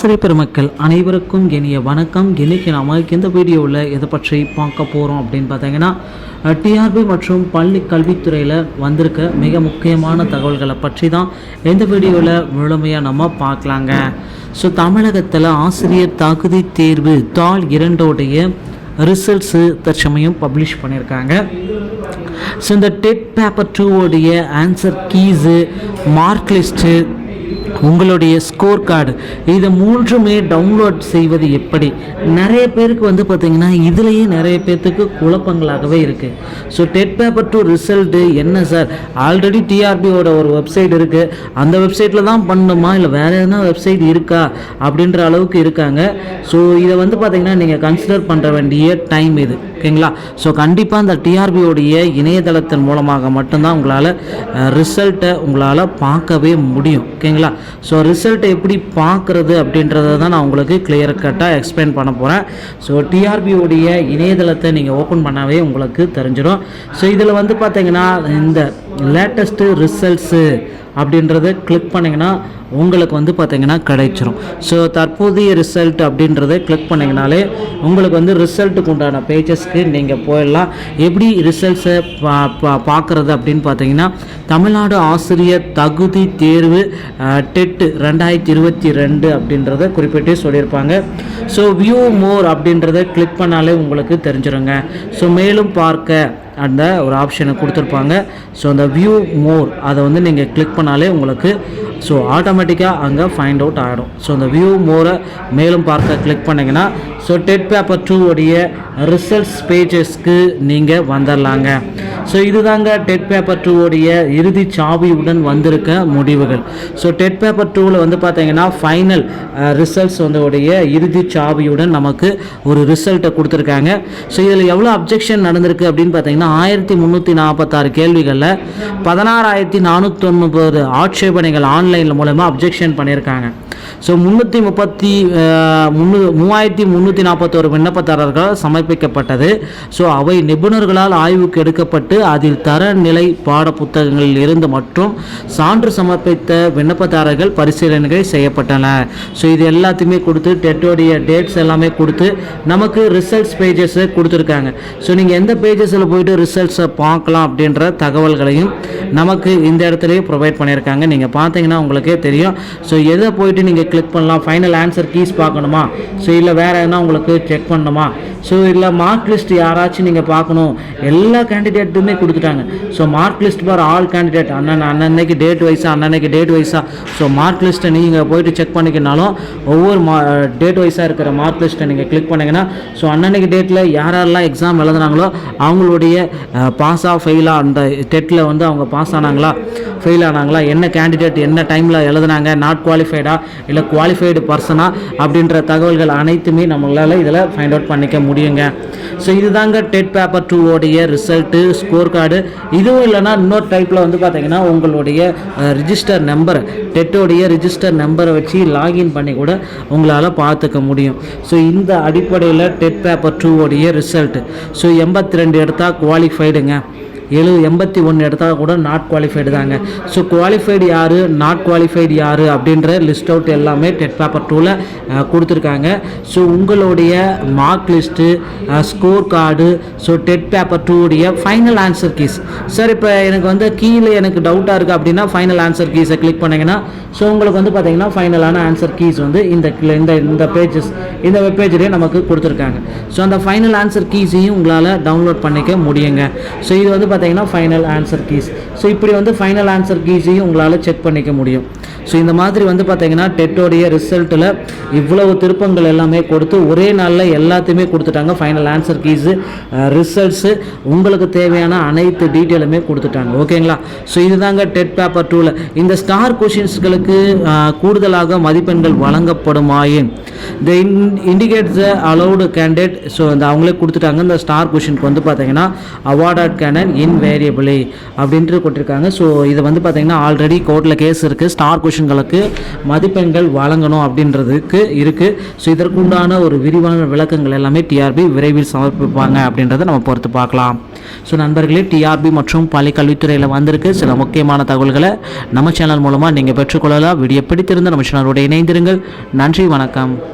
ஆசிரியர் பெருமக்கள் அனைவருக்கும் இனிய வணக்கம். இன்றைக்கி நம்ம இந்த வீடியோவில் எதை பற்றி பார்க்க போகிறோம் அப்படின்னு பார்த்தீங்கன்னா, டிஆர்பி மற்றும் பள்ளி கல்வித்துறையில் வந்திருக்க மிக முக்கியமான தகவல்களை பற்றி தான் இந்த வீடியோவில் முழுமையாக நம்ம பார்க்கலாங்க. ஸோ தமிழகத்தில் ஆசிரியர் தகுதி தேர்வு தாள் 2 ரிசல்ட்ஸு தற்சமயம் பப்ளிஷ் பண்ணியிருக்காங்க. ஸோ இந்த dead paper 2 answer keys, mark list, உங்களுடைய ஸ்கோர் கார்டு, இது மூன்றுமே டவுன்லோட் செய்வது எப்படி? நிறைய பேருக்கு பார்த்திங்கன்னா இதுலேயே நிறைய பேர்த்துக்கு குழப்பங்களாகவே இருக்குது. ஸோ டெட் பேப்பர் 2 ரிசல்ட்டு என்ன சார், ஆல்ரெடி டிஆர்பியோட ஒரு வெப்சைட் இருக்குது, அந்த வெப்சைட்டில் தான் பண்ணணுமா இல்லை வேறு எதனா வெப்சைட் இருக்கா அப்படின்ற அளவுக்கு இருக்காங்க. ஸோ இதை பார்த்திங்கன்னா நீங்கள் கன்சிடர் பண்ணுற வேண்டிய டைம் இது, ஓகேங்களா? ஸோ கண்டிப்பாக அந்த டிஆர்பியோடைய இணையதளத்தின் மூலமாக மட்டும்தான் உங்களால் ரிசல்ட்டை உங்களால் பார்க்கவே முடியும், ஓகேங்களா? ஸோ ரிசல்ட்டை எப்படி பார்க்குறது அப்படின்றத தான் நான் உங்களுக்கு கிளியர் கட்டாக எக்ஸ்பிளைன் பண்ண போகிறேன். ஸோ டிஆர்பியோடைய இணையதளத்தை நீங்கள் ஓப்பன் பண்ணாவே உங்களுக்கு தெரிஞ்சிடும். ஸோ இதில் பார்த்தீங்கன்னா இந்த லேட்டஸ்ட்டு ரிசல்ட்ஸு அப்படின்றத கிளிக் பண்ணிங்கன்னா உங்களுக்கு பார்த்தீங்கன்னா கிடைச்சிரும். ஸோ தற்போதைய ரிசல்ட் அப்படின்றத கிளிக் பண்ணிங்கனாலே உங்களுக்கு ரிசல்ட்டுக்கு உண்டான பேஜஸ்க்கு நீங்கள் போயிடலாம். எப்படி ரிசல்ட்ஸை பார்க்குறது அப்படின்னு பார்த்தீங்கன்னா, தமிழ்நாடு ஆசிரியர் தகுதி தேர்வு டெட் 2022 அப்படின்றத குறிப்பிட்டு சொல்லியிருப்பாங்க. ஸோ வியூ மோர் அப்படின்றத கிளிக் பண்ணாலே உங்களுக்கு தெரிஞ்சிருங்க. ஸோ மேலும் பார்க்க அந்த ஒரு ஆப்ஷனை கொடுத்துருப்பாங்க. ஸோ அந்த வியூ மோர் அதை நீங்கள் கிளிக் பண்ணாலே உங்களுக்கு ஸோ ஆட்டோமேட்டிக்காக அங்கே ஃபைண்ட் அவுட் ஆகிடும். ஸோ அந்த வியூ மோரை மேலும் பார்க்க கிளிக் பண்ணிங்கன்னா ஸோ டெட் பேப்பர் 2 ரிசல்ட்ஸ் பேஜஸ்க்கு நீங்கள் வந்துடலாங்க. ஸோ இதுதாங்க டெட் பேப்பர் 2 இறுதி சாவியுடன் வந்திருக்க முடிவுகள். ஸோ டெட் பேப்பர் 2 பார்த்தீங்கன்னா ஃபைனல் ரிசல்ட்ஸ் இறுதி சாவியுடன் நமக்கு ஒரு ரிசல்ட்டை கொடுத்துருக்காங்க. ஸோ இதில் எவ்வளோ அப்ஜெக்ஷன் நடந்திருக்கு அப்படின்னு பார்த்தீங்கன்னா, 1346 கேள்விகளில் 16490 ஆட்சேபனைகள் ஆன்லைனில் மூலமாக அப்ஜெக்ஷன் பண்ணியிருக்காங்க. ஸோ 3341 விண்ணப்பதாரர்கள் சமர்ப்பிக்கப்பட்டது. ஸோ அவை நிபுணர்களால் ஆய்வுக்கு எடுக்கப்பட்டு அதில் தரநிலை பாட புத்தகங்களில் இருந்து மற்றும் சான்று சமர்ப்பித்த விண்ணப்பதாரர்கள் பரிசீலனைகள் செய்யப்பட்டன. ஸோ இது எல்லாத்தையுமே கொடுத்து டெட்டோடைய டேட்ஸ் எல்லாமே கொடுத்து நமக்கு ரிசல்ட்ஸ் பேஜஸை கொடுத்துருக்காங்க. ஸோ நீங்கள் எந்த பேஜஸில் போய்ட்டு ரிசல்ட்ஸை பார்க்கலாம் அப்படின்ற தகவல்களையும் நமக்கு இந்த இடத்துலையே ப்ரொவைட் பண்ணியிருக்காங்க. நீங்கள் பார்த்தீங்கன்னா உங்களுக்கே தெரியும். ஸோ எதை போய்ட்டு நீங்கள் கிளிக் பண்ணலாம், ஃபைனல் ஆன்சர் கீஸ் பார்க்கணுமா, ஸோ இல்லை வேறு எதனா உங்களுக்கு செக் பண்ணணுமா, ஸோ இல்லை மார்க் லிஸ்ட் யாராச்சும் நீங்கள் பார்க்கணும், எல்லா கேண்டிடேட்டுமே கொடுத்துட்டாங்க. So mark list for all candidate அன்னன்னைக்கு டேட் வைஸாக ஸோ மார்க் லிஸ்ட்டை நீங்கள் போய்ட்டு செக் பண்ணிக்கினாலும் ஒவ்வொரு டேட் வைஸாக இருக்கிற மார்க் லிஸ்ட்டை நீங்கள் கிளிக் பண்ணிங்கன்னா ஸோ அன்னன்னைக்கு டேட்டில் யாரெல்லாம் எக்ஸாம் எழுதுனாங்களோ அவங்களுடைய பாஸாக ஃபெயிலாக அந்த டெட்டில் அவங்க பாஸ் ஆனாங்களா ஃபெயில் ஆனாங்களா, என்ன கேண்டிடேட் என்ன டைமில் எழுதுனாங்க, நாட் குவாலிஃபைடா இல்லை குவாலிஃபைடு பர்சனா அப்படின்ற தகவல்கள் அனைத்துமே நம்மளால் இதில் ஃபைண்ட் அவுட் பண்ணிக்க முடியுங்க. ஸோ இதுதாங்க dead paper 2 result, score card. இதுவும் இல்லைனா இன்னொரு டைப்பில் பார்த்தீங்கன்னா உங்களுடைய ரிஜிஸ்டர் நம்பர், டெட்டோடைய ரிஜிஸ்டர் நம்பரை வச்சு லாகின் பண்ணி கூட உங்களால் பார்த்துக்க முடியும். ஸோ இந்த அடிப்படையில் டெட் பேப்பர் 2 ரிசல்ட்டு ஸோ 82 எடுத்தால் குவாலிஃபைடுங்க, 81 எடுத்தால் கூட நாட் குவாலிஃபைடு தாங்க. ஸோ குவாலிஃபைடு யார், நாட் குவாலிஃபைடு யார் அப்படின்ற லிஸ்ட் அவுட் எல்லாமே டெட் பேப்பர் 2 கொடுத்துருக்காங்க. ஸோ உங்களுடைய mark list, score card, so dead paper 2 final answer keys. Sir இப்போ எனக்கு கீழே எனக்கு டவுட்டாக இருக்குது அப்படின்னா ஃபைனல் ஆன்சர் கீஸை கிளிக் பண்ணிங்கன்னா ஸோ உங்களுக்கு பார்த்தீங்கன்னா ஃபைனலான ஆன்சர் கீஸ் இந்த பேஜஸ் இந்த வெப் பேஜ்லேயே நமக்கு கொடுத்துருக்காங்க. ஸோ அந்த ஃபைனல் ஆன்சர் கீஸையும் உங்களால் டவுன்லோட் பண்ணிக்க முடியுங்க. ஸோ இது பார்த்தீங்கன்னா ஃபைனல் ஆன்சர் கீஸ். ஸோ இப்படி ஃபைனல் ஆன்சர் கீஸையும் உங்களால் செக் பண்ணிக்க முடியும். ஸோ இந்த மாதிரி பார்த்தீங்கன்னா டெட்டோடைய ரிசல்ட்டில் இவ்வளவு திருப்பங்கள் எல்லாமே கொடுத்து ஒரே நாளில் எல்லாத்தையுமே கொடுத்துட்டாங்க. ஃபைனல் ஆன்சர் கீஸு, ரிசல்ட்ஸு, உங்களுக்கு தேவையான அனைத்து டீட்டெயிலுமே கொடுத்துட்டாங்க, ஓகேங்களா? ஸோ இதுதாங்க டெட் பேப்பர் 2 இந்த ஸ்டார் கொஷின்ஸ்களுக்கு கூடுதலாக மதிப்பெண்கள் வழங்கப்படுமாயின் த இண்டிகேட்ஸ் அலௌடு கேண்டிடேட். ஸோ அவங்களே கொடுத்துட்டாங்க. இந்த ஸ்டார் கொஷினுக்கு பார்த்தீங்கன்னா அவார்டட் கேனன் இன்வேரியபிளி அப்படின்ட்டு கொடுத்துருக்காங்க. ஸோ இது பார்த்தீங்கன்னா ஆல்ரெடி கோர்ட்டில் கேஸ் இருக்குது, ஸ்டார் கொஷின்களுக்கு மதிப்பெண்கள் வழங்கணும் அப்படின்றதுக்கு இருக்குது. ஸோ இதற்குண்டான ஒரு விரிவான விளக்கங்கள் எல்லாமே டிஆர்பி விரைவில் சமர்ப்பிப்பாங்க அப்படின்றத நம்ம பொறுத்து பார்க்கலாம். ஸோ நண்பர்களே, டிஆர்பி மற்றும் பள்ளி கல்வித்துறையில் வந்திருக்கு சில முக்கியமான தகவல்களை நம்ம சேனல் மூலமாக நீங்கள் பெற்றுக்கொள்ளலாம். வீடியோ பிடித்திருந்த நம்ம சேனலோடு இணைந்திருங்கள். நன்றி, வணக்கம்.